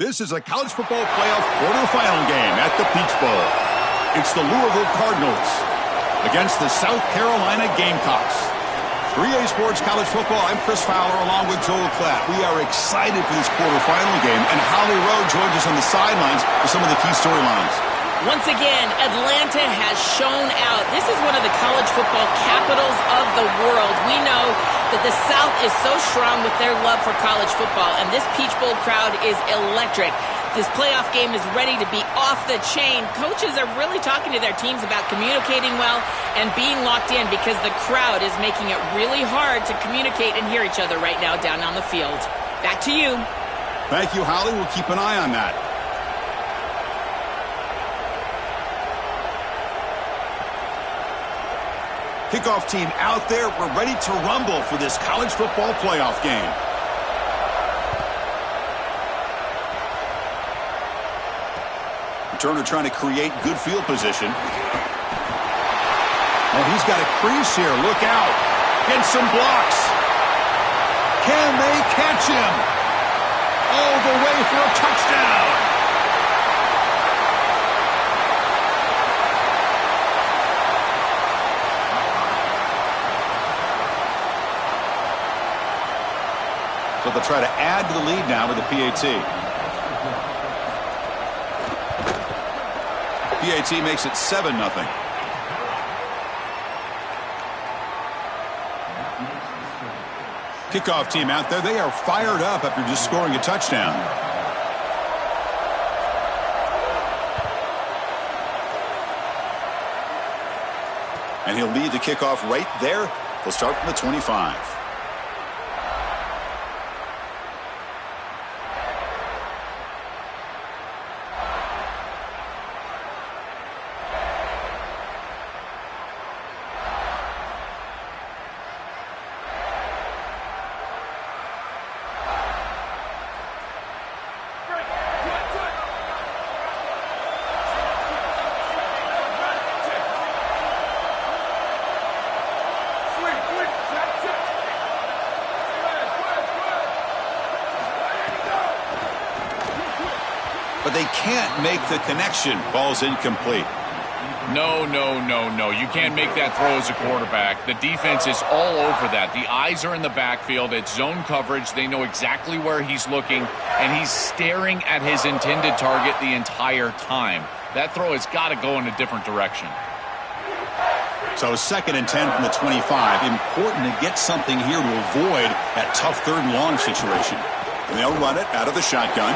This is a college football playoff quarterfinal game at the Peach Bowl. It's the Louisville Cardinals against the South Carolina Gamecocks. 3A Sports College Football, I'm Chris Fowler along with Joel Klatt. We are excited for this quarterfinal game, and Holly Rowe joins us on the sidelines for some of the key storylines. Once again, Atlanta has shown out. This is one of the college football capitals of the world. We know that the South is so strong with their love for college football, and this Peach Bowl crowd is electric. This playoff game is ready to be off the chain. Coaches are really talking to their teams about communicating well and being locked in because the crowd is making it really hard to communicate and hear each other right now down on the field. Back to you. Thank you, Holly. We'll keep an eye on that. Kickoff team out there. We're ready to rumble for this college football playoff game. Turner trying to create good field position. Oh, he's got a crease here. Look out. Get some blocks. Can they catch him? All the way for a touchdown. So they'll try to add to the lead now with the PAT. PAT makes it 7-0. Kickoff team out there. They are fired up after just scoring a touchdown. And he'll lead the kickoff right there. They'll start from the 25. But they can't make the connection. Ball's incomplete. No. You can't make that throw as a quarterback. The defense is all over that. The eyes are in the backfield. It's zone coverage. They know exactly where he's looking, and he's staring at his intended target the entire time. That throw has got to go in a different direction. So 2nd and 10 from the 25. Important to get something here to avoid that tough 3rd and long situation. And they'll run it out of the shotgun.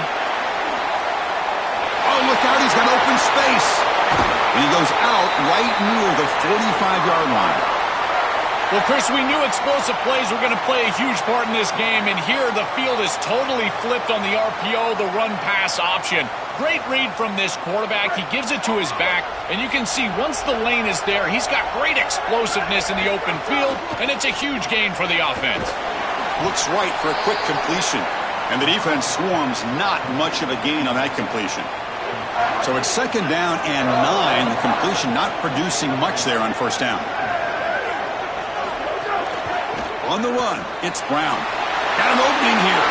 Oh, look out, he's got open space. And he goes out right near the 45-yard line. Well, Chris, we knew explosive plays were going to play a huge part in this game, and here the field is totally flipped on the RPO, the run-pass option. Great read from this quarterback. He gives it to his back, and you can see once the lane is there, he's got great explosiveness in the open field, and it's a huge gain for the offense. Looks right for a quick completion, and the defense swarms. Not much of a gain on that completion. So it's 2nd down and 9. The completion not producing much there on 1st down. On the run, it's Brown. Got an opening here.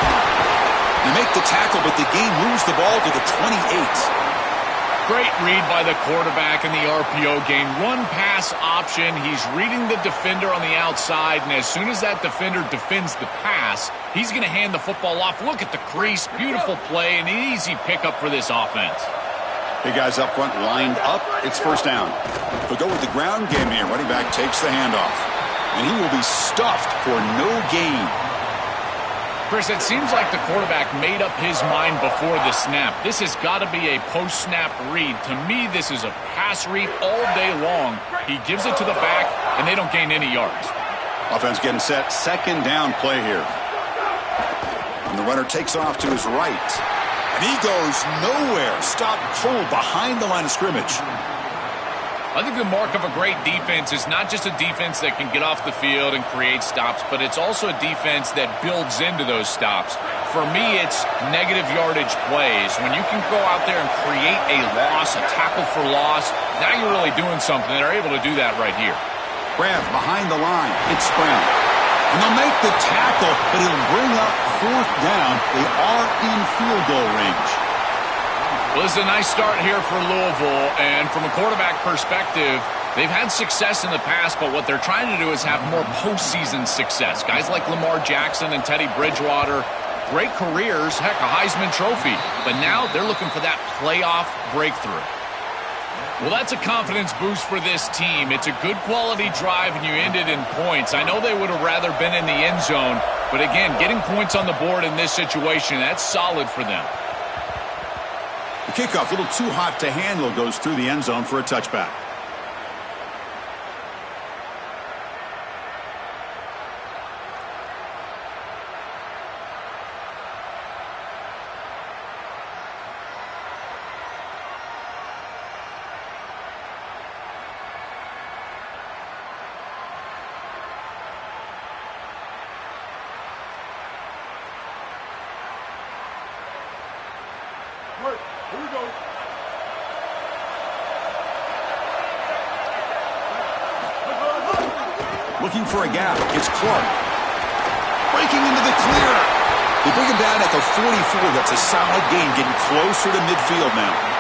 They make the tackle, but the game moves the ball to the 28. Great read by the quarterback in the RPO game. Run-pass option. He's reading the defender on the outside, and as soon as that defender defends the pass, he's going to hand the football off. Look at the crease. Beautiful play, and an easy pickup for this offense. Big guys up front lined up. It's 1st down. They'll go with the ground game here. Running back takes the handoff. And he will be stuffed for no gain. Chris, it seems like the quarterback made up his mind before the snap. This has got to be a post-snap read. To me, this is a pass read all day long. He gives it to the back, and they don't gain any yards. Offense getting set. 2nd down play here. And the runner takes off to his right. And he goes nowhere. Stopped cold behind the line of scrimmage. I think the mark of a great defense is not just a defense that can get off the field and create stops, but it's also a defense that builds into those stops. For me, it's negative yardage plays. When you can go out there and create a loss, a tackle for loss, now you're really doing something. They're able to do that right here. Grab behind the line. It's Brown. And they'll make the tackle, but it'll bring up fourth down. They are in field goal range. Well, this is a nice start here for Louisville, and from a quarterback perspective, they've had success in the past, but what they're trying to do is have more postseason success. Guys like Lamar Jackson and Teddy Bridgewater, great careers, heck, a Heisman Trophy, but now they're looking for that playoff breakthrough. Well, that's a confidence boost for this team. It's a good quality drive, and you ended in points. I know they would have rather been in the end zone, but again, getting points on the board in this situation, that's solid for them. The kickoff, a little too hot to handle, goes through the end zone for a touchback. Here we go. Looking for a gap. It's Clark. Breaking into the clear. They bring him down at the 44. That's a solid gain, getting closer to midfield now.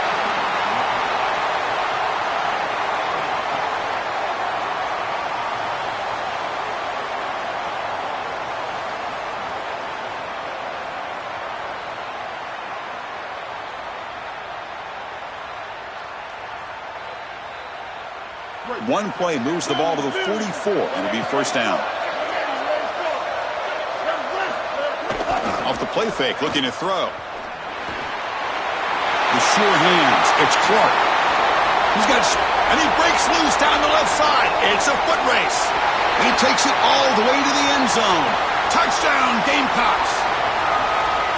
One play moves the ball to the 44, and it'll be first down. Off the play fake, looking to throw. The sure hands, it's Clark. And he breaks loose down the left side. It's a foot race. He takes it all the way to the end zone. Touchdown, Gamecocks.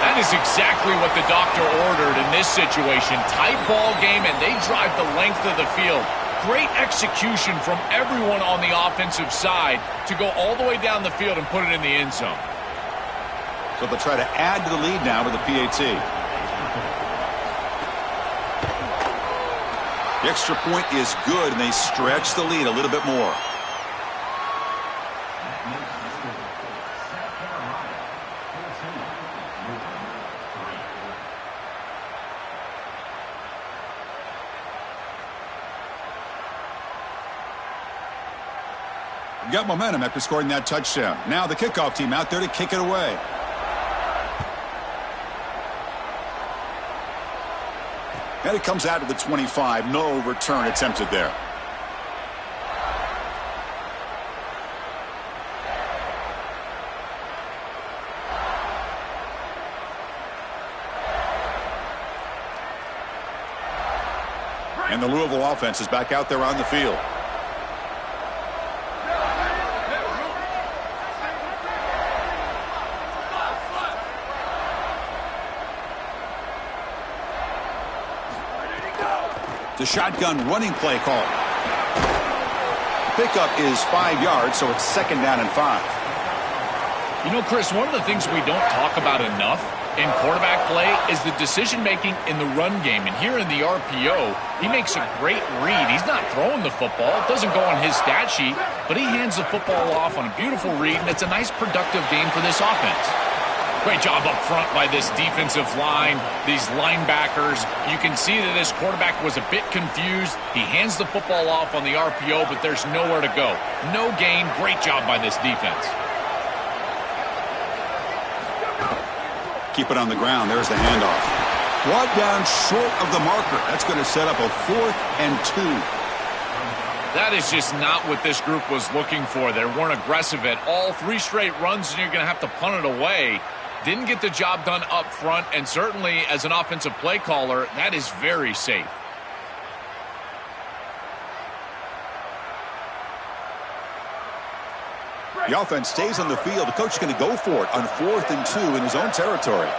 That is exactly what the doctor ordered in this situation. Tight ball game, and they drive the length of the field. Great execution from everyone on the offensive side to go all the way down the field and put it in the end zone. So they'll try to add to the lead now with the PAT. The extra point is good, and they stretch the lead a little bit more. Got momentum after scoring that touchdown. Now the kickoff team out there to kick it away. And it comes out to the 25. No return attempted there. And the Louisville offense is back out there on the field. The shotgun running play call. Pickup is 5 yards, so it's second down and 5. You know, Chris, one of the things we don't talk about enough in quarterback play is the decision-making in the run game. And here in the RPO, he makes a great read. He's not throwing the football. It doesn't go on his stat sheet, but he hands the football off on a beautiful read, and it's a nice productive game for this offense. Great job up front by this defensive line, these linebackers. You can see that this quarterback was a bit confused. He hands the football off on the RPO, but there's nowhere to go. No gain. Great job by this defense. Keep it on the ground. There's the handoff. Brought down short of the marker. That's going to set up a 4th and 2. That is just not what this group was looking for. They weren't aggressive at all. 3 straight runs, and you're going to have to punt it away. Didn't get the job done up front, and certainly as an offensive play caller, that is very safe. The offense stays on the field. The coach is going to go for it on 4th and 2 in his own territory.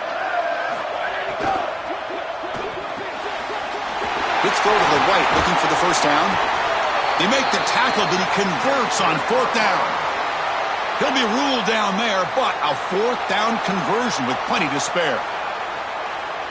Big throw to the right, looking for the first down. They make the tackle, but he converts on 4th down. He'll be ruled down there, but a 4th down conversion with plenty to spare.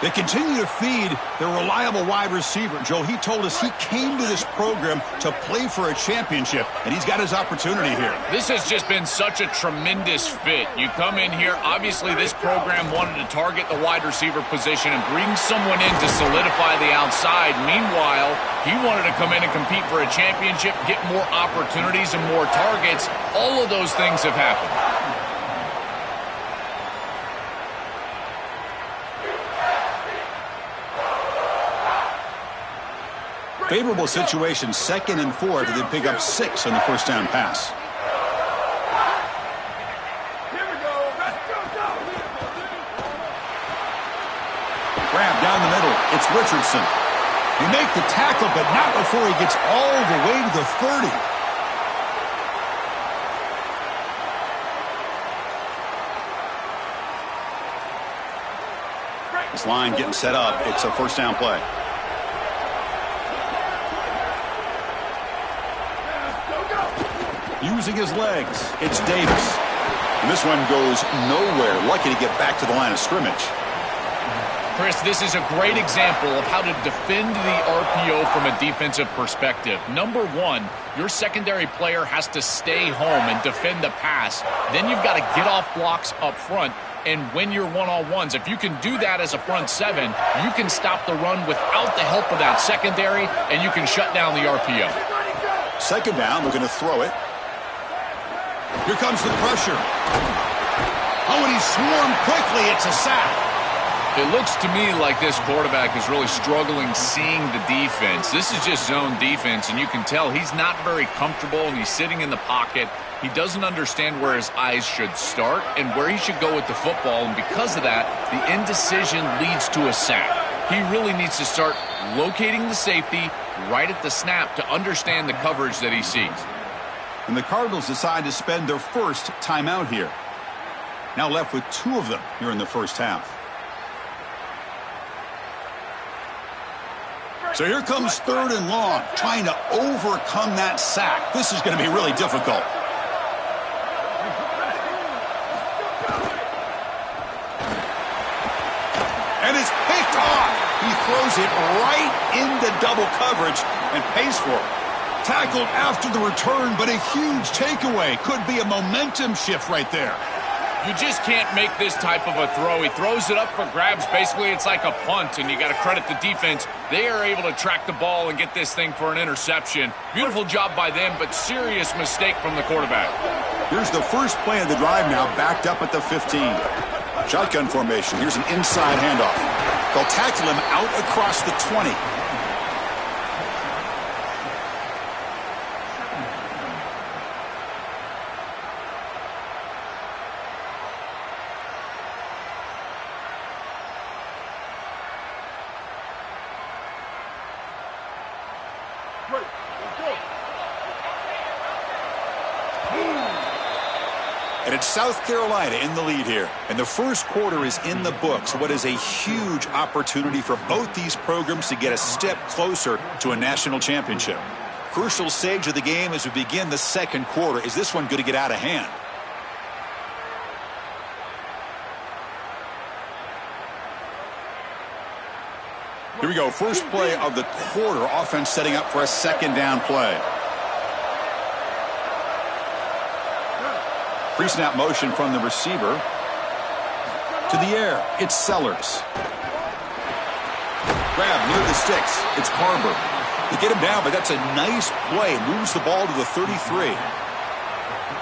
They continue to feed their reliable wide receiver. Joe, he told us he came to this program to play for a championship, and he's got his opportunity here. This has just been such a tremendous fit. You come in here, obviously this program wanted to target the wide receiver position and bring someone in to solidify the outside. Meanwhile, he wanted to come in and compete for a championship, get more opportunities and more targets. All of those things have happened. Favorable situation, 2nd and 4. They pick up 6 on the first down pass. Grab down the middle. It's Richardson. He make the tackle, but not before he gets all the way to the 30. This line getting set up. It's a first down play. Using his legs, it's Davis. And this one goes nowhere. Lucky to get back to the line of scrimmage. Chris, this is a great example of how to defend the RPO from a defensive perspective. Number one, your secondary player has to stay home and defend the pass. Then you've got to get off blocks up front and win your one-on-ones. If you can do that as a front seven, you can stop the run without the help of that secondary, and you can shut down the RPO. Second down, they're going to throw it. Here comes the pressure. Oh, and he swarmed quickly. It's a sack. It looks to me like this quarterback is really struggling seeing the defense. This is just zone defense, and you can tell he's not very comfortable, and he's sitting in the pocket. He doesn't understand where his eyes should start and where he should go with the football, and because of that, the indecision leads to a sack. He really needs to start locating the safety right at the snap to understand the coverage that he sees. And the Cardinals decide to spend their first timeout here. Now left with 2 of them here in the first half. So here comes 3rd and long, trying to overcome that sack. This is going to be really difficult. And it's picked off. He throws it right into double coverage and pays for it. Tackled after the return, but a huge takeaway. Could be a momentum shift right there. You just can't make this type of a throw. He throws it up for grabs. Basically, it's like a punt, and you got to credit the defense. They are able to track the ball and get this thing for an interception. Beautiful job by them, but serious mistake from the quarterback. Here's the first play of the drive now, backed up at the 15. Shotgun formation. Here's an inside handoff. They'll tackle him out across the 20. And it's South Carolina in the lead here. And the first quarter is in the books. What is a huge opportunity for both these programs to get a step closer to a national championship. Crucial stage of the game as we begin the second quarter. Is this one going to get out of hand? Here we go. First play of the quarter. Offense setting up for a second down play. Pre-snap motion from the receiver. To the air. It's Sellers. Grab near the sticks. It's Carver. They get him down, but that's a nice play. Moves the ball to the 33.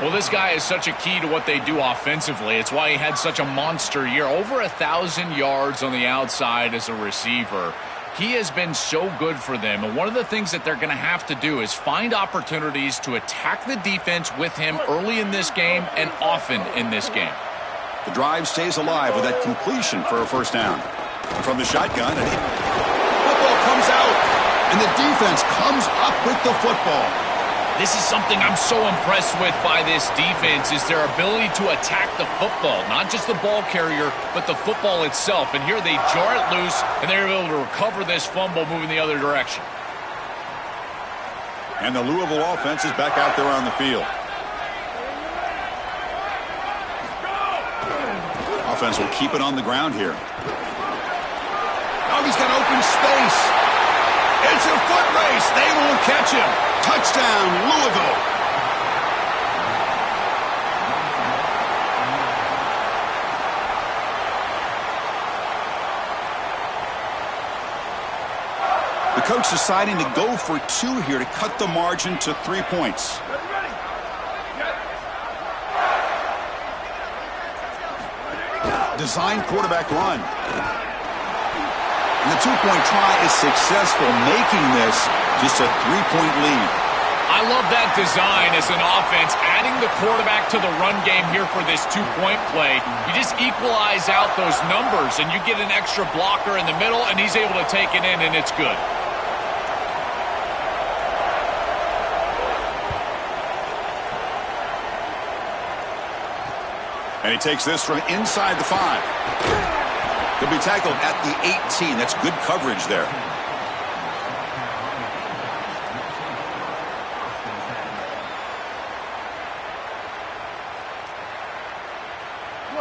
Well, this guy is such a key to what they do offensively. It's why he had such a monster year. Over 1,000 yards on the outside as a receiver. He has been so good for them. And one of the things that they're going to have to do is find opportunities to attack the defense with him early in this game and often in this game. The drive stays alive with that completion for a first down. From the shotgun, and football comes out. And the defense comes up with the football. This is something I'm so impressed with by this defense is their ability to attack the football. Not just the ball carrier, but the football itself. And here they jar it loose, and they're able to recover this fumble moving the other direction. And the Louisville offense is back out there on the field. Offense will keep it on the ground here. open space. It's a foot race. They won't catch him. Touchdown, Louisville. The coach deciding to go for 2 here to cut the margin to 3 points. Design quarterback run. And the 2-point try is successful, making this just a 3-point lead. I love that design as an offense, adding the quarterback to the run game here for this 2-point play. You just equalize out those numbers, and you get an extra blocker in the middle, and he's able to take it in, and it's good. And he takes this from inside the 5. He'll be tackled at the 18. That's good coverage there.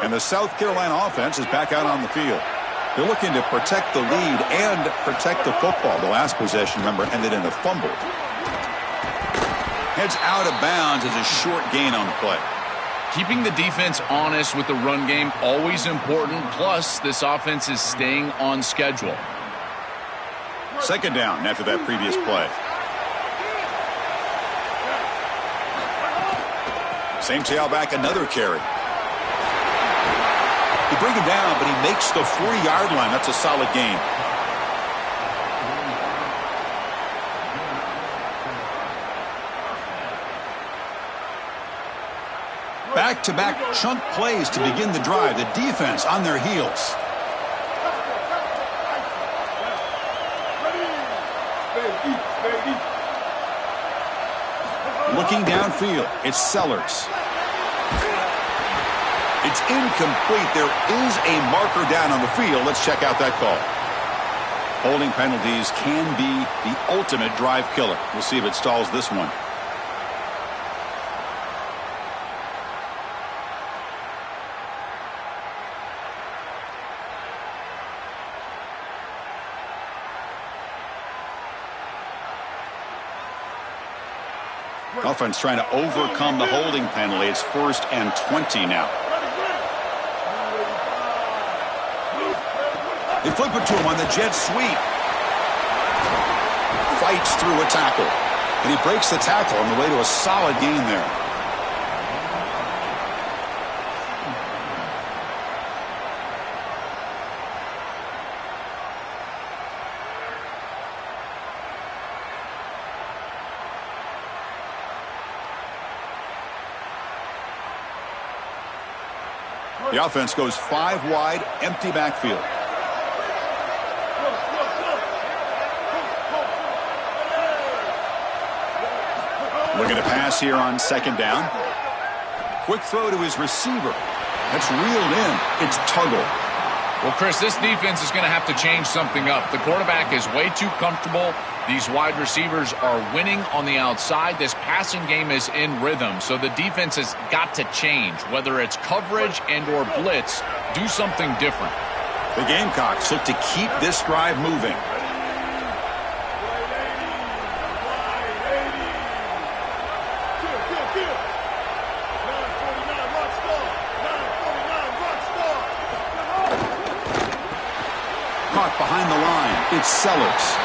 And the South Carolina offense is back out on the field. They're looking to protect the lead and protect the football. The last possession, remember, ended in a fumble. Heads out of bounds as a short gain on the play. Keeping the defense honest with the run game, always important. Plus, this offense is staying on schedule. Second down after that previous play. Same tailback, another carry. He brings him down, but he makes the 40-yard line. That's a solid gain. Back-to-back chunk plays to begin the drive. The defense on their heels. Looking downfield, it's Sellers. It's incomplete. There is a marker down on the field. Let's check out that call. Holding penalties can be the ultimate drive killer. We'll see if it stalls this one. Offense trying to overcome the holding penalty. It's 1st and 20 now. They flip it to him on the jet sweep. Fights through a tackle. And he breaks the tackle on the way to a solid gain there. The offense goes 5 wide, empty backfield. Looking to pass here on 2nd down. Quick throw to his receiver. That's reeled in. It's Tuggle. Well, Chris, this defense is going to have to change something up. The quarterback is way too comfortable. These wide receivers are winning on the outside. This passing game is in rhythm, so the defense has got to change. Whether it's coverage and or blitz, do something different. The Gamecocks look to keep this drive moving. Caught behind the line. It's Sellers.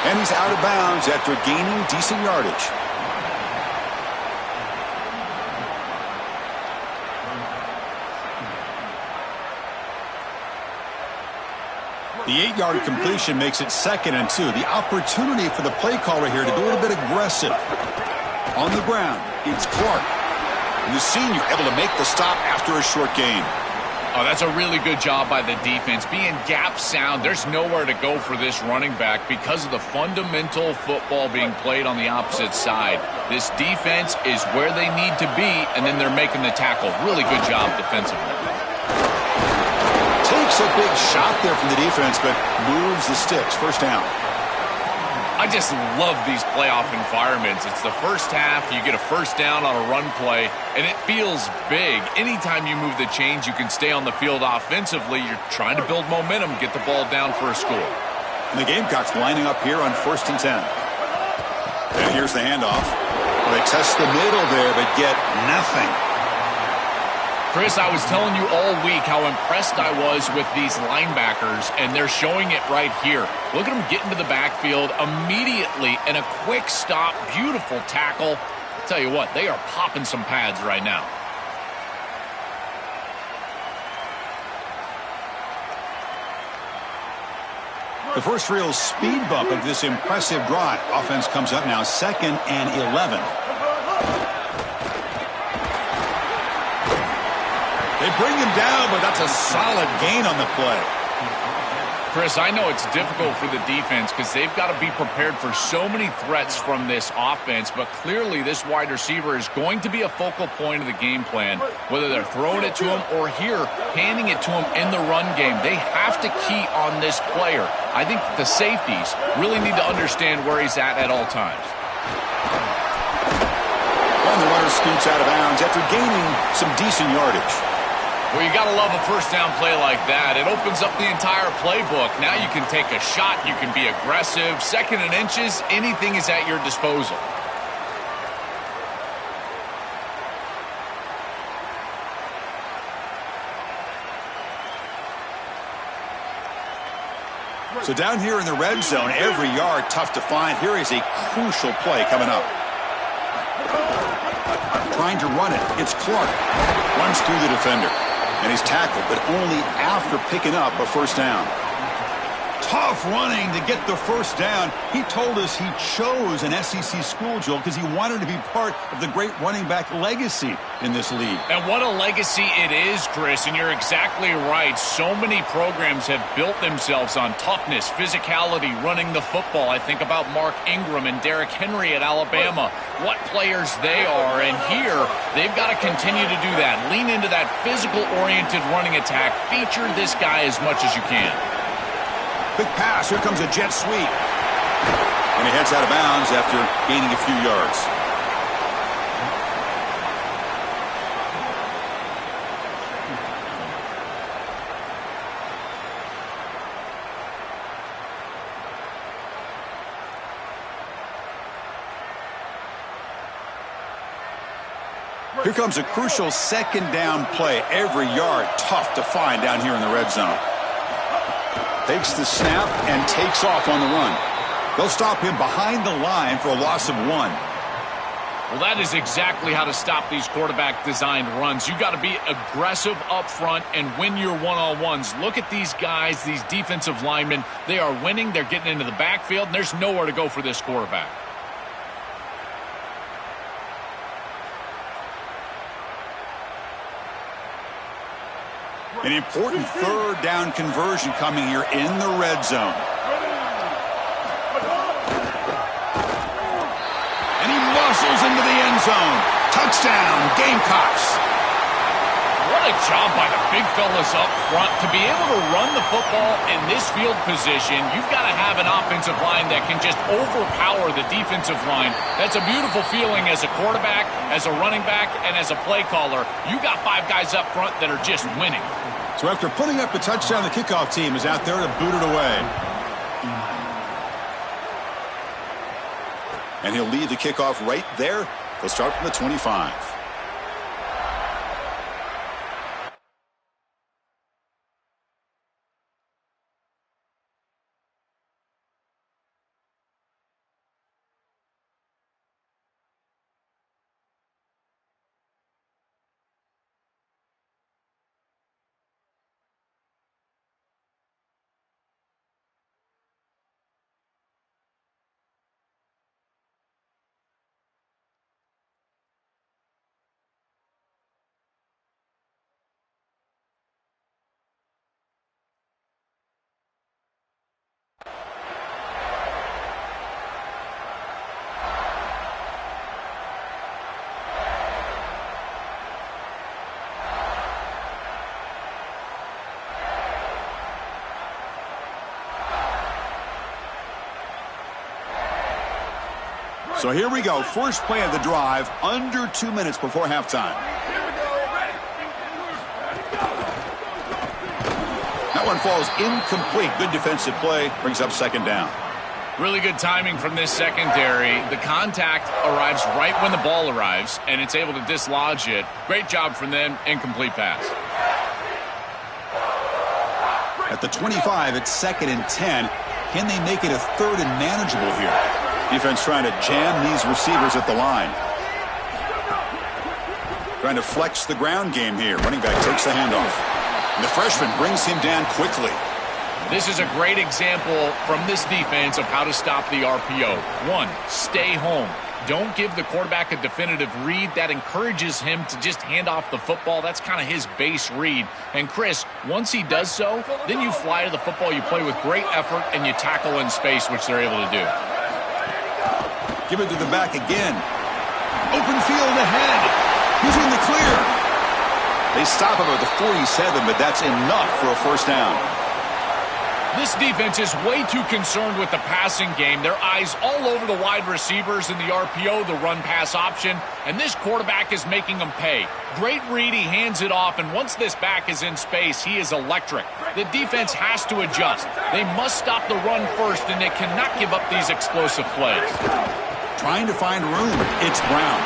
And he's out of bounds after gaining decent yardage. The 8-yard completion makes it 2nd and 2. The opportunity for the play caller here to be a little bit aggressive. On the ground, it's Clark. And the senior able to make the stop after a short gain. Oh, that's a really good job by the defense. Being gap sound, there's nowhere to go for this running back because of the fundamental football being played on the opposite side. This defense is where they need to be, and then they're making the tackle. Really good job defensively. Takes a big shot there from the defense, but moves the sticks. 1st down. I just love these playoff environments. It's the first half. You get a 1st down on a run play, and it feels big. Anytime you move the chains, you can stay on the field offensively. You're trying to build momentum, get the ball down for a score. And the Gamecocks lining up here on 1st and 10. And here's the handoff. Well, they test the middle there, but get nothing. Chris, I was telling you all week how impressed I was with these linebackers, and they're showing it right here. Look at them get into the backfield immediately, and a quick stop, beautiful tackle. I'll tell you what, they are popping some pads right now. The first real speed bump of this impressive drive. Offense comes up now 2nd and 11. They bring him down, but that's a solid gain on the play. Chris, I know it's difficult for the defense because they've got to be prepared for so many threats from this offense, but clearly this wide receiver is going to be a focal point of the game plan, whether they're throwing it to him or here, handing it to him in the run game. They have to key on this player. I think the safeties really need to understand where he's at all times. And the runner scoots out of bounds after gaining some decent yardage. Well, you got to love a first down play like that. It opens up the entire playbook. Now you can take a shot. You can be aggressive. 2nd and inches, anything is at your disposal. So down here in the red zone, every yard tough to find. Here is a crucial play coming up. Trying to run it. It's Clark. Runs through the defender. And he's tackled, but only after picking up a first down. Tough running to get the first down. He told us he chose an SEC school, Joel, because he wanted to be part of the great running back legacy in this league. And what a legacy it is, Chris, and you're exactly right. So many programs have built themselves on toughness, physicality, running the football. I think about Mark Ingram and Derrick Henry at Alabama, what players they are. And here, they've got to continue to do that. Lean into that physical-oriented running attack. Feature this guy as much as you can. Quick pass. Here comes a jet sweep. And he heads out of bounds after gaining a few yards. Here comes a crucial 2nd down play. Every yard tough to find down here in the red zone. Takes the snap and takes off on the run. They'll stop him behind the line for a loss of 1. Well, that is exactly how to stop these quarterback-designed runs. You got to be aggressive up front and win your one-on-ones. Look at these guys, these defensive linemen. They are winning. They're getting into the backfield, and there's nowhere to go for this quarterback. An important 3rd down conversion coming here in the red zone. And he muscles into the end zone. Touchdown, Gamecocks. What a job by the big fellas up front. To be able to run the football in this field position, you've got to have an offensive line that can just overpower the defensive line. That's a beautiful feeling as a quarterback, as a running back, and as a play caller. You got 5 guys up front that are just winning. So after putting up the touchdown, the kickoff team is out there to boot it away. And he'll lead the kickoff right there. They'll start from the 25. So here we go. First play of the drive, under 2 minutes before halftime. That one falls incomplete. Good defensive play. Brings up second down. Really good timing from this secondary. The contact arrives right when the ball arrives, and it's able to dislodge it. Great job from them. Incomplete pass. At the 25, it's 2nd and 10. Can they make it a 3rd and manageable here? Defense trying to jam these receivers at the line. Trying to flex the ground game here. Running back takes the handoff. And the freshman brings him down quickly. This is a great example from this defense of how to stop the RPO. 1, stay home. Don't give the quarterback a definitive read. That encourages him to just hand off the football. That's kind of his base read. And Chris, once he does so, then you fly to the football. You play with great effort, and you tackle in space, which they're able to do. Give it to the back again. Open field ahead. He's in the clear. They stop him at the 47, but that's enough for a first down. This defense is way too concerned with the passing game. Their eyes all over the wide receivers in the RPO, the run-pass option, and this quarterback is making them pay. Great read, he hands it off, and once this back is in space, he is electric. The defense has to adjust. They must stop the run first, and they cannot give up these explosive plays. Trying to find room. It's Brown.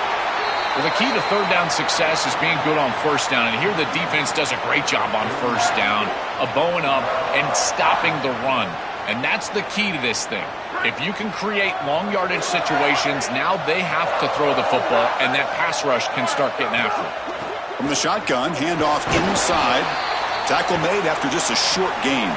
Well, the key to third down success is being good on first down, and here the defense does a great job on first down, bowing up and stopping the run, and that's the key to this thing. If you can create long yardage situations, now they have to throw the football, and that pass rush can start getting after it. From the shotgun, handoff inside. Tackle made after just a short gain.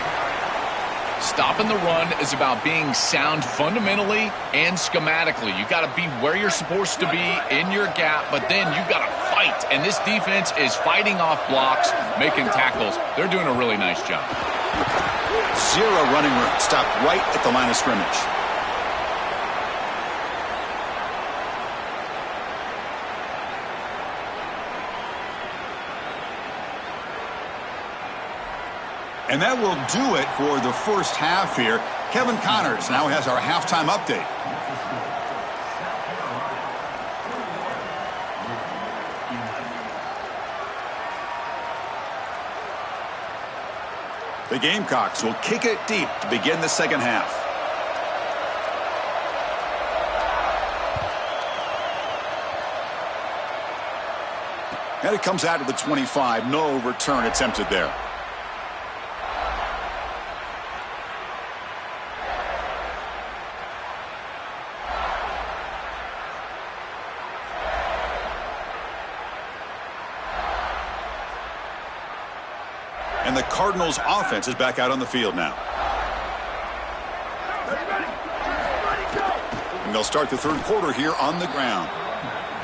Stopping the run is about being sound fundamentally and schematically. You got to be where you're supposed to be in your gap, but then you got to fight. And this defense is fighting off blocks, making tackles. They're doing a really nice job. 0 running room. Stopped right at the line of scrimmage. And that will do it for the first half here. Kevin Connors now has our halftime update. The Gamecocks will kick it deep to begin the second half. And it comes out of the 25. No return attempted there. And the Cardinals offense is back out on the field now. And they'll start the third quarter here on the ground.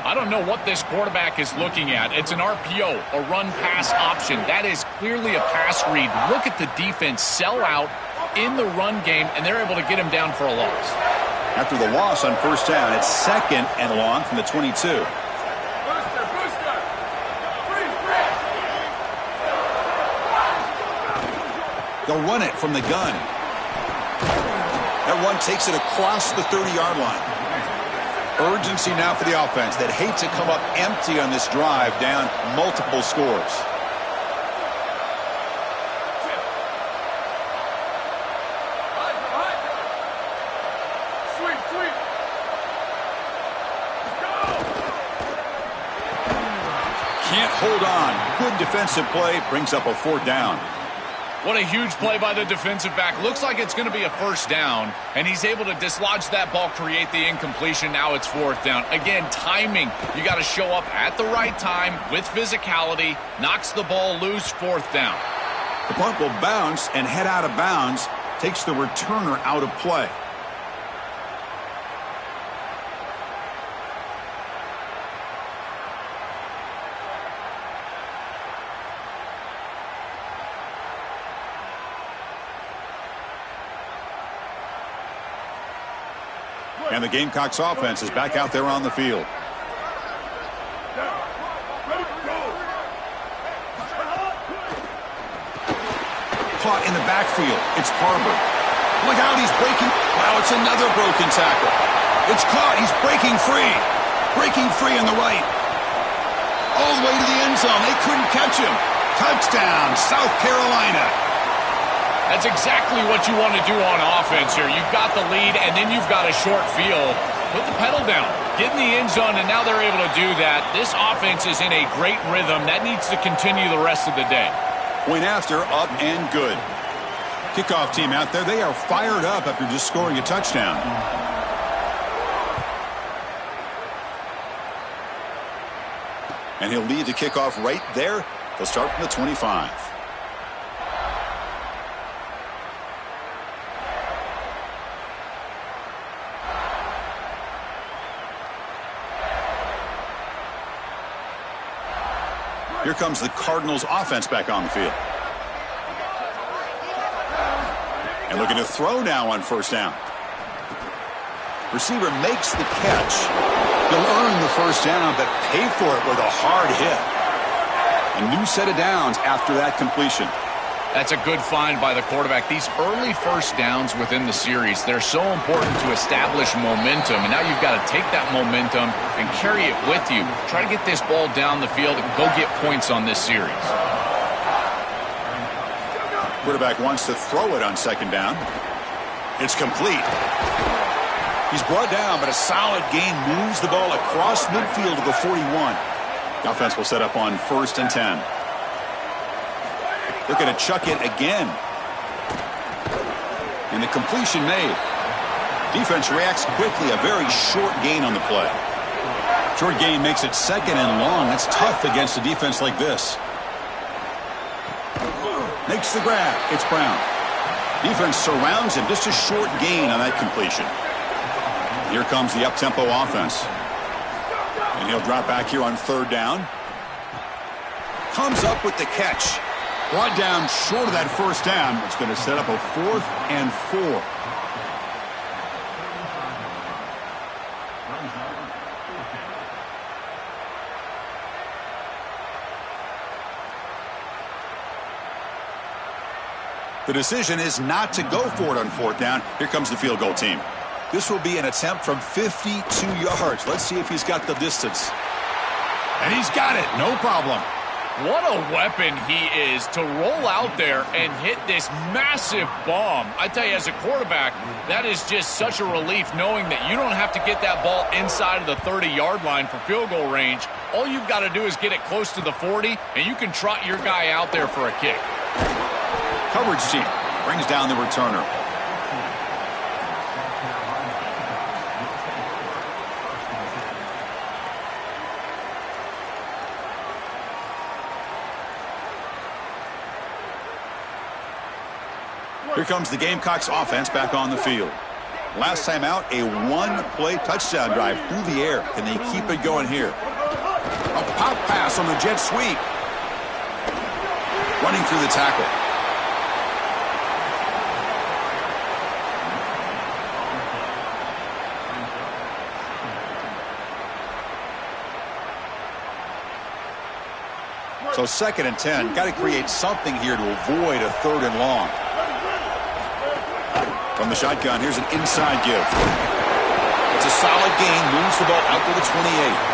I don't know what this quarterback is looking at. It's an RPO, a run-pass option. That is clearly a pass read. Look at the defense sell out in the run game, and they're able to get him down for a loss. After the loss on first down, it's 2nd and long from the 22. They'll run it from the gun. That one takes it across the 30-yard line. Urgency now for the offense that hate to come up empty on this drive, down multiple scores. Can't hold on. Good defensive play brings up a 4th down. What a huge play by the defensive back. Looks like it's going to be a first down, and he's able to dislodge that ball, create the incompletion. Now it's 4th down. Again, timing. You got to show up at the right time with physicality. Knocks the ball loose, 4th down. The punt will bounce and head out of bounds. Takes the returner out of play. And the Gamecocks offense is back out there on the field. Caught in the backfield. It's Barber. Look out, he's breaking. Wow, it's another broken tackle. It's caught. He's breaking free. Breaking free on the right. All the way to the end zone. They couldn't catch him. Touchdown, South Carolina. That's exactly what you want to do on offense here. You've got the lead, and then you've got a short field. Put the pedal down. Get in the end zone, and now they're able to do that. This offense is in a great rhythm. That needs to continue the rest of the day. Point after, up and good. Kickoff team out there, they are fired up after just scoring a touchdown. And he'll lead the kickoff right there. They'll start from the 25. Here comes the Cardinals offense back on the field. And looking to throw now on first down. Receiver makes the catch. He'll earn the first down, but pay for it with a hard hit. A new set of downs after that completion. That's a good find by the quarterback. These early first downs within the series, they're so important to establish momentum. And now you've got to take that momentum and carry it with you. Try to get this ball down the field and go get points on this series. Quarterback wants to throw it on second down. It's complete. He's brought down, but a solid gain moves the ball across midfield to the 41. The offense will set up on 1st and 10. Looking to chuck it again. And the completion made. Defense reacts quickly. A very short gain on the play. Short gain makes it second and long. That's tough against a defense like this. Makes the grab. It's Brown. Defense surrounds him. Just a short gain on that completion. Here comes the up-tempo offense. And he'll drop back here on 3rd down. Comes up with the catch. Brought down short of that first down. It's going to set up a 4th and 4. The decision is not to go for it on 4th down. Here comes the field goal team. This will be an attempt from 52 yards. Let's see if he's got the distance. And he's got it. No problem. What a weapon he is to roll out there and hit this massive bomb. I tell you, as a quarterback, that is just such a relief knowing that you don't have to get that ball inside of the 30-yard line for field goal range. All you've got to do is get it close to the 40, and you can trot your guy out there for a kick. Coverage team brings down the returner. Here comes the Gamecocks offense back on the field. Last time out, a one-play touchdown drive through the air. Can they keep it going here? A pop pass on the jet sweep. Running through the tackle. So 2nd and 10. Got to create something here to avoid a 3rd and long. From the shotgun, here's an inside give. It's a solid gain, moves the ball out to the 28.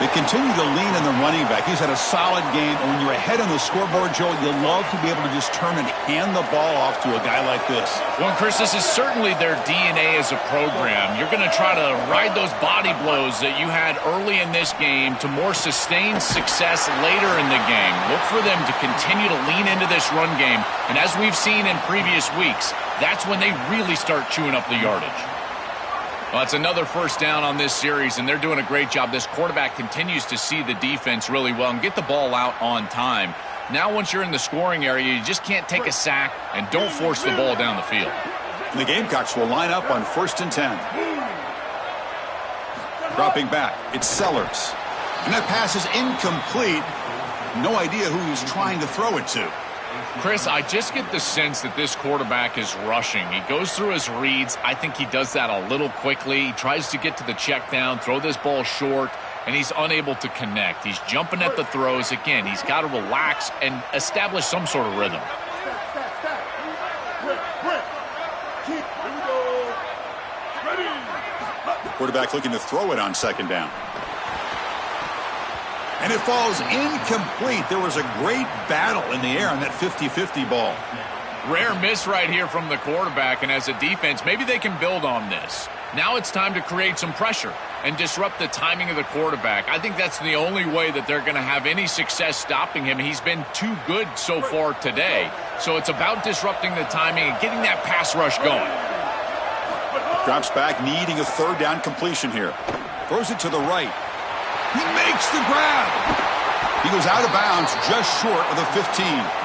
They continue to lean on the running back. He's had a solid game. And when you're ahead on the scoreboard, Joe, you love to be able to just turn and hand the ball off to a guy like this. Well, Chris, this is certainly their DNA as a program. You're going to try to ride those body blows that you had early in this game to more sustained success later in the game. Look for them to continue to lean into this run game. And as we've seen in previous weeks, that's when they really start chewing up the yardage. Well, it's another first down on this series, and they're doing a great job. This quarterback continues to see the defense really well and get the ball out on time. Now, once you're in the scoring area, you just can't take a sack and don't force the ball down the field. And the Gamecocks will line up on 1st and 10. Dropping back, it's Sellers. And that pass is incomplete. No idea who he's trying to throw it to. Chris, I just get the sense that this quarterback is rushing. He goes through his reads. I think he does that a little quickly. He tries to get to the check down, throw this ball short, and he's unable to connect. He's jumping at the throws. Again, he's got to relax and establish some sort of rhythm. Quarterback looking to throw it on 2nd down. And it falls incomplete. There was a great battle in the air on that 50-50 ball. Rare miss right here from the quarterback, and as a defense, maybe they can build on this. Now it's time to create some pressure and disrupt the timing of the quarterback. I think that's the only way that they're going to have any success stopping him. He's been too good so far today. So it's about disrupting the timing and getting that pass rush going. Drops back, needing a third down completion here. Throws it to the right. He makes the grab. He goes out of bounds just short of the 15.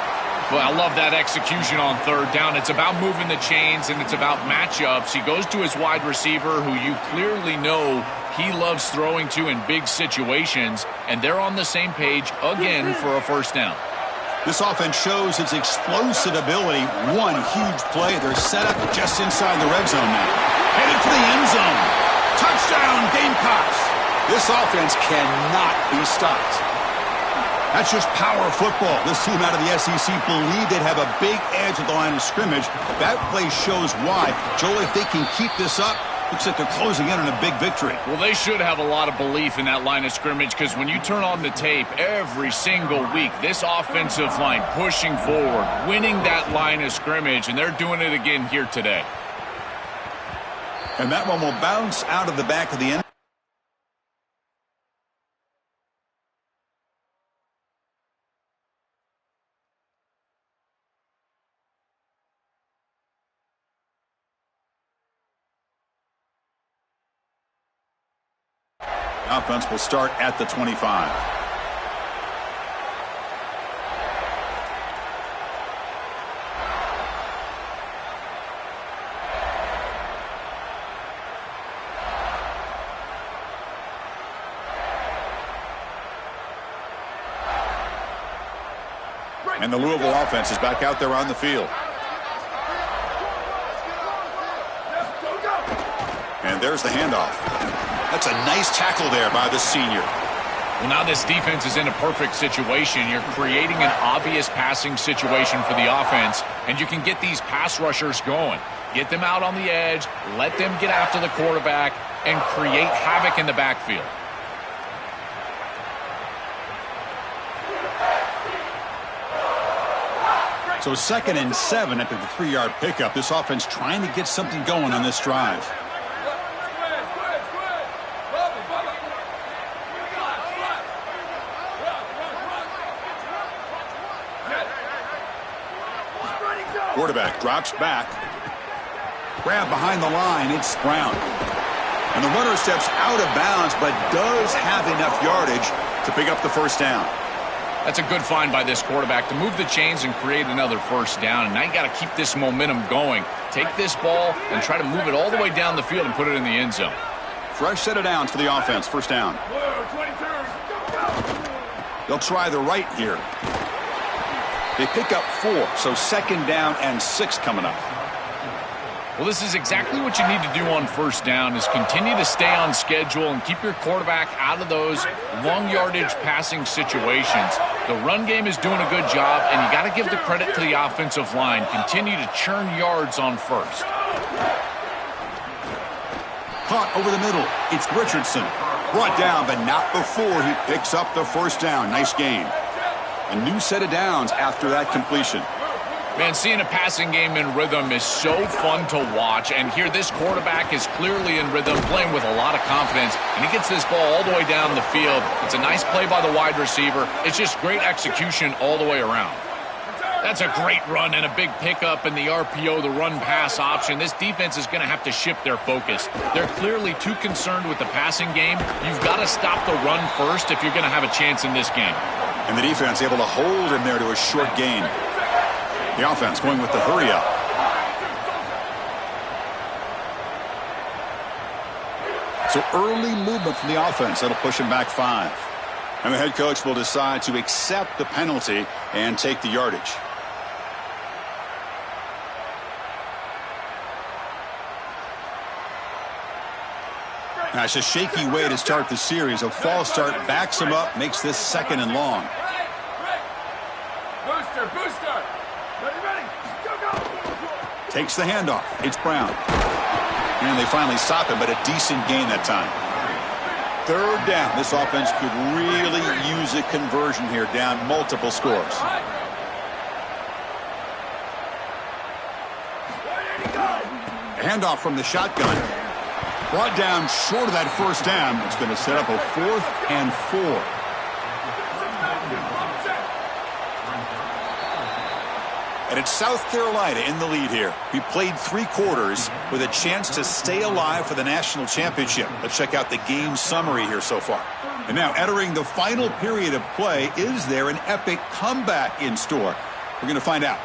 Well, I love that execution on third down. It's about moving the chains, and it's about matchups. He goes to his wide receiver, who you clearly know he loves throwing to in big situations, and they're on the same page again for a first down. This offense shows its explosive ability. One huge play. They're set up just inside the red zone now. Headed for the end zone. Touchdown, Gamecocks. This offense cannot be stopped. That's just power football. This team out of the SEC believed they'd have a big edge at the line of scrimmage. That play shows why. Joel, if they can keep this up, looks like they're closing in on a big victory. Well, they should have a lot of belief in that line of scrimmage, because when you turn on the tape every single week, this offensive line pushing forward, winning that line of scrimmage, and they're doing it again here today. And that one will bounce out of the back of the end. Offense will start at the 25. And the Louisville offense is back out there on the field. And there's the handoff. That's a nice tackle there by the senior. Well, now this defense is in a perfect situation. You're creating an obvious passing situation for the offense, and you can get these pass rushers going. Get them out on the edge, let them get after the quarterback, and create havoc in the backfield. So 2nd and 7 after the 3-yard pickup. This offense trying to get something going on this drive. Quarterback drops back. Grab behind the line. It's Brown. And the runner steps out of bounds, but does have enough yardage to pick up the first down. That's a good find by this quarterback to move the chains and create another first down. And now you got to keep this momentum going. Take this ball and try to move it all the way down the field and put it in the end zone. Fresh set of downs for the offense. First down. They'll try the right here. They pick up 4, so 2nd down and 6 coming up. Well, this is exactly what you need to do on first down, is continue to stay on schedule and keep your quarterback out of those long yardage passing situations. The run game is doing a good job, and you got to give the credit to the offensive line. Continue to churn yards on first. Caught over the middle. It's Richardson. Brought down, but not before he picks up the first down. Nice gain. A new set of downs after that completion. Man, seeing a passing game in rhythm is so fun to watch. And here, this quarterback is clearly in rhythm, playing with a lot of confidence. And he gets this ball all the way down the field. It's a nice play by the wide receiver. It's just great execution all the way around. That's a great run and a big pickup in the RPO, the run-pass option. This defense is going to have to shift their focus. They're clearly too concerned with the passing game. You've got to stop the run first if you're going to have a chance in this game. And the defense able to hold him there to a short gain. The offense going with the hurry up. So early movement from the offense. That'll push him back 5. And the head coach will decide to accept the penalty and take the yardage. That's a shaky way to start the series. A false start backs him up, makes this 2nd and long. Booster. Ready. Go. Takes the handoff. It's Brown. And they finally stop him, but a decent gain that time. 3rd down. This offense could really use a conversion here, down multiple scores. Handoff from the shotgun. Brought down short of that first down. It's going to set up a 4th and 4. And it's South Carolina in the lead here. We played 3 quarters with a chance to stay alive for the national championship. Let's check out the game summary here so far. And now entering the final period of play, is there an epic comeback in store? We're going to find out.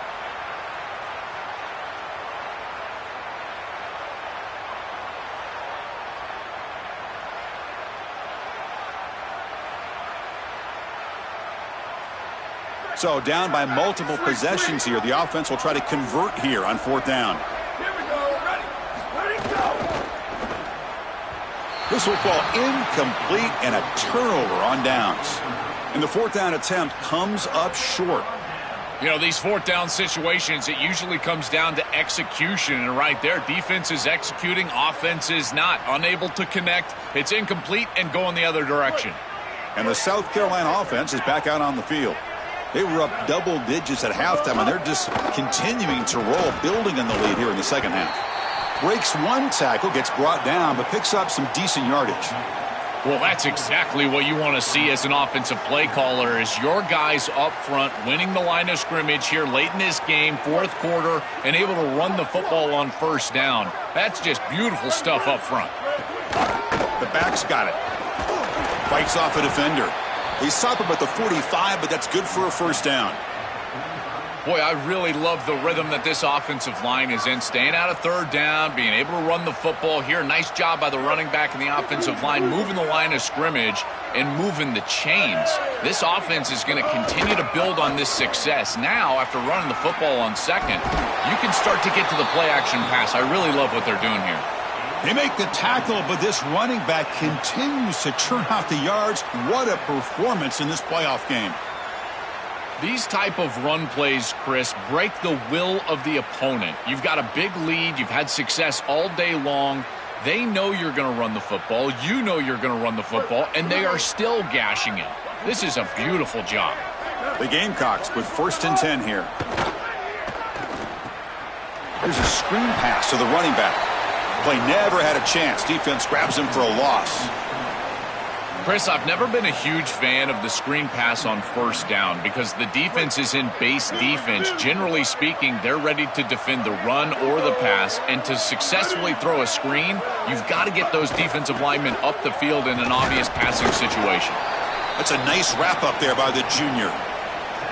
So down by multiple possessions here. The offense will try to convert here on 4th down. Here we go. Ready, go. This will fall incomplete and a turnover on downs. And the 4th down attempt comes up short. You know, these 4th down situations, it usually comes down to execution. And right there, defense is executing, offense is not. Unable to connect. It's incomplete and going the other direction. And the South Carolina offense is back out on the field. They were up double digits at halftime, and they're just continuing to roll, building on the lead here in the second half. Breaks one tackle, gets brought down, but picks up some decent yardage. Well, that's exactly what you want to see as an offensive play caller, is your guys up front winning the line of scrimmage here late in this game, 4th quarter, and able to run the football on 1st down. That's just beautiful stuff up front. The back's got it. Fights off a defender. He's stopped him at the 45, but that's good for a 1st down. Boy, I really love the rhythm that this offensive line is in. Staying out of 3rd down, being able to run the football here. Nice job by the running back and the offensive line, moving the line of scrimmage and moving the chains. This offense is going to continue to build on this success. Now, after running the football on 2nd, you can start to get to the play-action pass. I really love what they're doing here. They make the tackle, but this running back continues to churn out the yards. What a performance in this playoff game. These type of run plays, Chris, break the will of the opponent. You've got a big lead. You've had success all day long. They know you're going to run the football. You know you're going to run the football, and they are still gashing it. This is a beautiful job. The Gamecocks with 1st and 10 here. Here's a screen pass to the running back. Play never had a chance. Defense grabs him for a loss. Chris, I've never been a huge fan of the screen pass on 1st down because the defense is in base defense. Generally speaking, they're ready to defend the run or the pass, and to successfully throw a screen, you've got to get those defensive linemen up the field in an obvious passing situation. That's a nice wrap up there by the junior.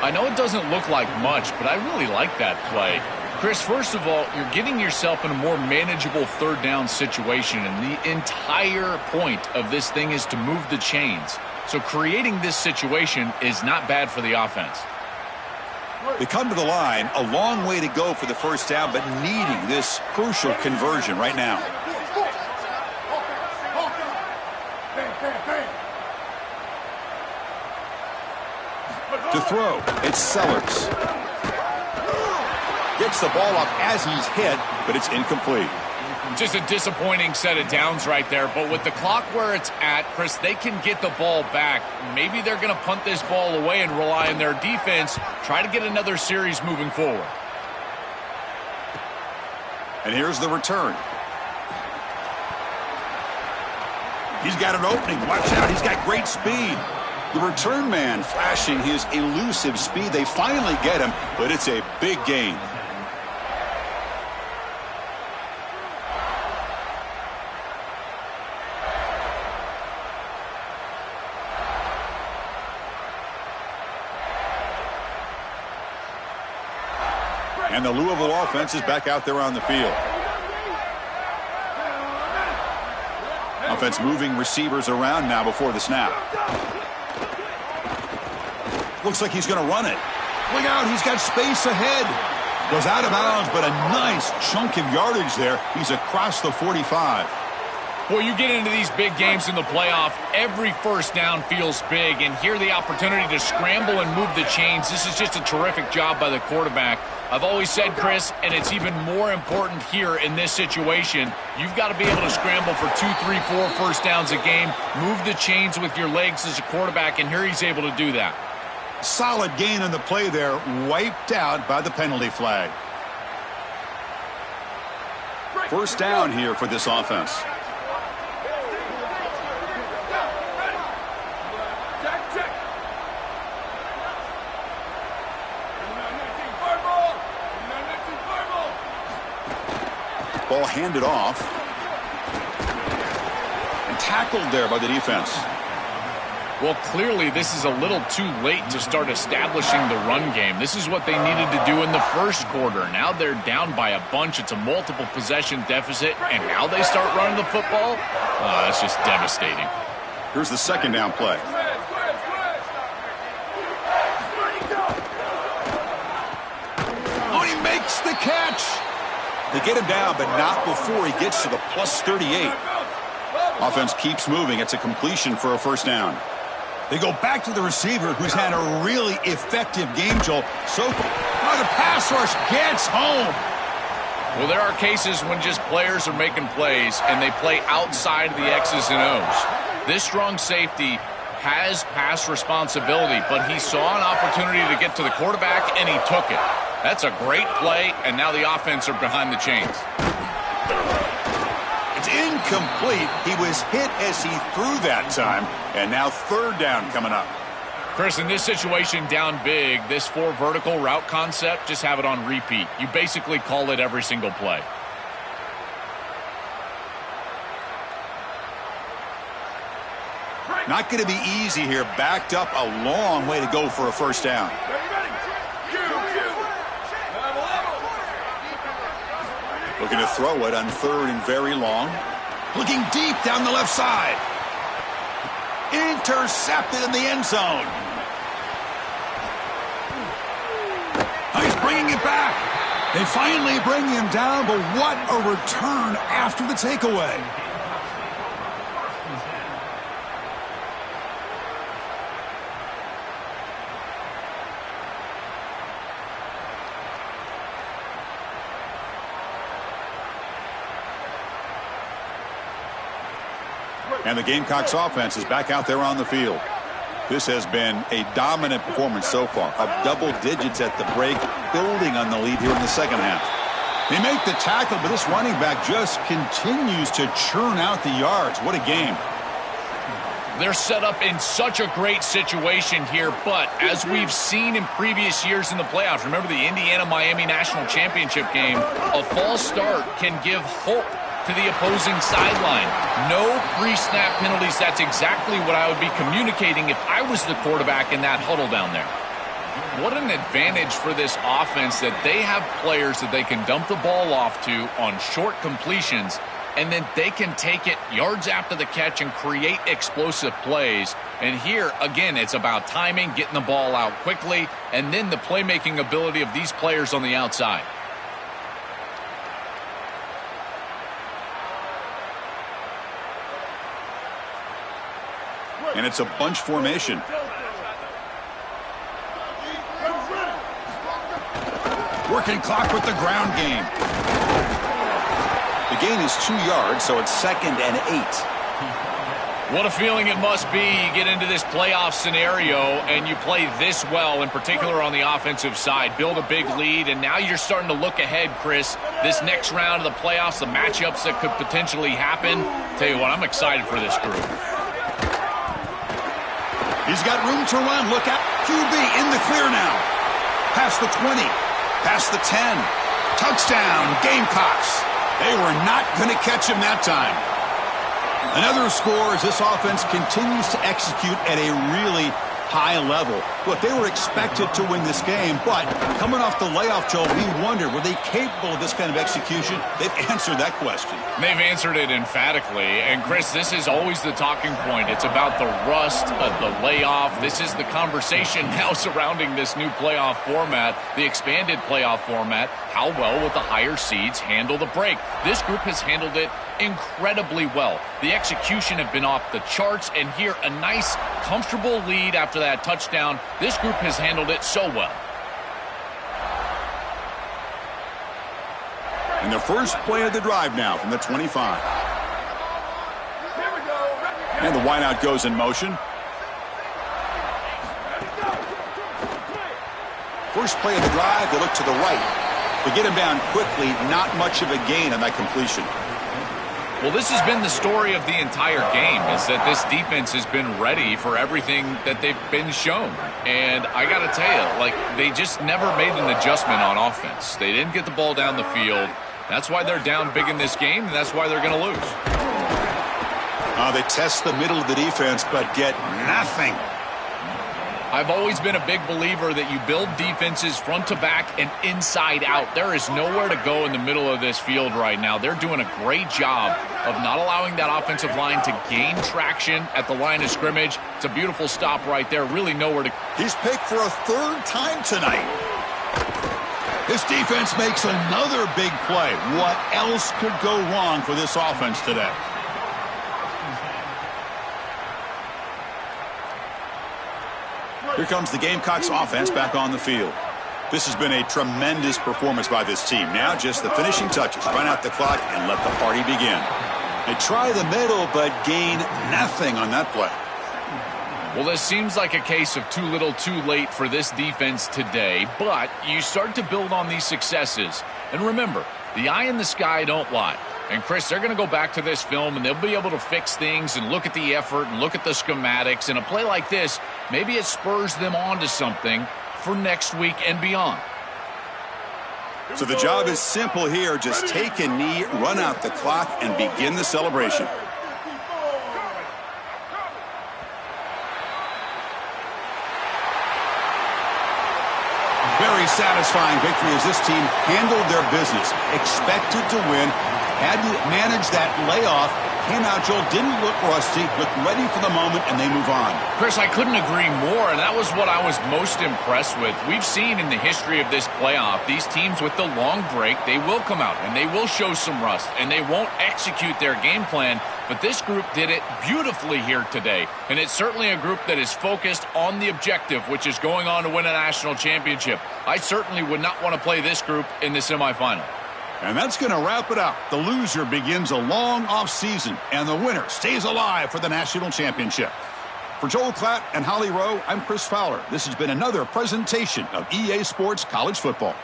I know it doesn't look like much, but I really like that play. Chris, first of all, you're getting yourself in a more manageable 3rd down situation, and the entire point of this thing is to move the chains. So creating this situation is not bad for the offense. They come to the line, a long way to go for the 1st down, but needing this crucial conversion right now. To throw, it's Sellers. Gets the ball off as he's hit, but it's incomplete. Just a disappointing set of downs right there. But with the clock where it's at, Chris, they can get the ball back. Maybe they're going to punt this ball away and rely on their defense. Try to get another series moving forward. And here's the return. He's got an opening. Watch out. He's got great speed. The return man flashing his elusive speed. They finally get him, but it's a big gain. And the Louisville offense is back out there on the field. Offense moving receivers around now before the snap. Looks like he's going to run it. Look out, he's got space ahead. Goes out of bounds, but a nice chunk of yardage there. He's across the 45. Well, you get into these big games in the playoff, every 1st down feels big, and here the opportunity to scramble and move the chains. This is just a terrific job by the quarterback. I've always said, Chris, and it's even more important here in this situation, you've got to be able to scramble for 2, 3, 4 1st downs a game, move the chains with your legs as a quarterback, and here he's able to do that. Solid gain on the play there, wiped out by the penalty flag. First down here for this offense. Ball handed off. And tackled there by the defense. Well, clearly this is a little too late to start establishing the run game. This is what they needed to do in the first quarter. Now they're down by a bunch. It's a multiple possession deficit, and now they start running the football? That's just devastating. Here's the second down play. Oh, he makes the catch. They get him down, but not before he gets to the plus 38. Offense keeps moving. It's a completion for a first down. They go back to the receiver, who's had a really effective game, Joel. So far, the pass rush gets home. Well, there are cases when just players are making plays and they play outside of the X's and O's. This strong safety has pass responsibility, but he saw an opportunity to get to the quarterback, and he took it. That's a great play, and now the offense are behind the chains. It's incomplete. He was hit as he threw that time, and now third down coming up. Chris, in this situation, down big, this 4 vertical route concept, just have it on repeat. You basically call it every single play. Not going to be easy here. Backed up a long way to go for a first down. Looking to throw it on third and very long. Looking deep down the left side. Intercepted in the end zone. Oh, he's bringing it back. They finally bring him down, but what a return after the takeaway. And the Gamecocks offense is back out there on the field. This has been a dominant performance so far. Up double digits at the break, building on the lead here in the second half. They make the tackle, but this running back just continues to churn out the yards. What a game. They're set up in such a great situation here, but as we've seen in previous years in the playoffs, remember the Indiana-Miami National Championship game, a false start can give hope to the opposing sideline. No pre-snap penalties. That's exactly what I would be communicating if I was the quarterback in that huddle down there. What an advantage for this offense that they have players that they can dump the ball off to on short completions, and then they can take it yards after the catch and create explosive plays. And here, again, it's about timing, getting the ball out quickly, and then the playmaking ability of these players on the outside. And it's a bunch formation. Working clock with the ground game. The gain is 2 yards, so it's 2nd and 8. What a feeling it must be. You get into this playoff scenario and you play this well, in particular on the offensive side. Build a big lead, and now you're starting to look ahead, Chris. This next round of the playoffs, the matchups that could potentially happen. Tell you what, I'm excited for this group. He's got room to run. Look out. QB in the clear now. Past the 20. Past the 10. Touchdown, Gamecocks. They were not going to catch him that time. Another score as this offense continues to execute at a really high level. Look, they were expected to win this game, but coming off the layoff, Joe, we wondered, were they capable of this kind of execution? They've answered that question. They've answered it emphatically. And, Chris, this is always the talking point. It's about the rust of the layoff. This is the conversation now surrounding this new playoff format, the expanded playoff format. How well will the higher seeds handle the break? This group has handled it incredibly well. The execution have been off the charts, and here a nice, comfortable lead after that touchdown. This group has handled it so well. And the first play of the drive now from the 25. And the wideout goes in motion. First play of the drive, they look to the right. To get him down quickly, not much of a gain on that completion. Well, this has been the story of the entire game, is that this defense has been ready for everything that they've been shown. And I got to tell you, like, they just never made an adjustment on offense. They didn't get the ball down the field. That's why they're down big in this game, and that's why they're going to lose. They test the middle of the defense, but get nothing. I've always been a big believer that you build defenses front to back and inside out. There is nowhere to go in the middle of this field right now. They're doing a great job of not allowing that offensive line to gain traction at the line of scrimmage. It's a beautiful stop right there. Really nowhere to... He's picked for a third time tonight. This defense makes another big play. What else could go wrong for this offense today? Here comes the Gamecocks offense back on the field. This has been a tremendous performance by this team. Now just the finishing touches. Run out the clock and let the party begin. They try the middle but gain nothing on that play. Well, this seems like a case of too little too late for this defense today, but you start to build on these successes. And remember, the eye in the sky don't lie. And, Chris, they're going to go back to this film, and they'll be able to fix things and look at the effort and look at the schematics. And a play like this, maybe it spurs them on to something for next week and beyond. So the job is simple here. Just take a knee, run out the clock, and begin the celebration. Very satisfying victory as this team handled their business. Expected to win. Had to manage that layoff. Came out, Joel, didn't look rusty, looked ready for the moment, and they move on. Chris, I couldn't agree more, and that was what I was most impressed with. We've seen in the history of this playoff, these teams with the long break, they will come out, and they will show some rust, and they won't execute their game plan, but this group did it beautifully here today, and it's certainly a group that is focused on the objective, which is going on to win a national championship. I certainly would not want to play this group in the semifinal. And that's going to wrap it up. The loser begins a long offseason, and the winner stays alive for the national championship. For Joel Klatt and Holly Rowe, I'm Chris Fowler. This has been another presentation of EA Sports College Football.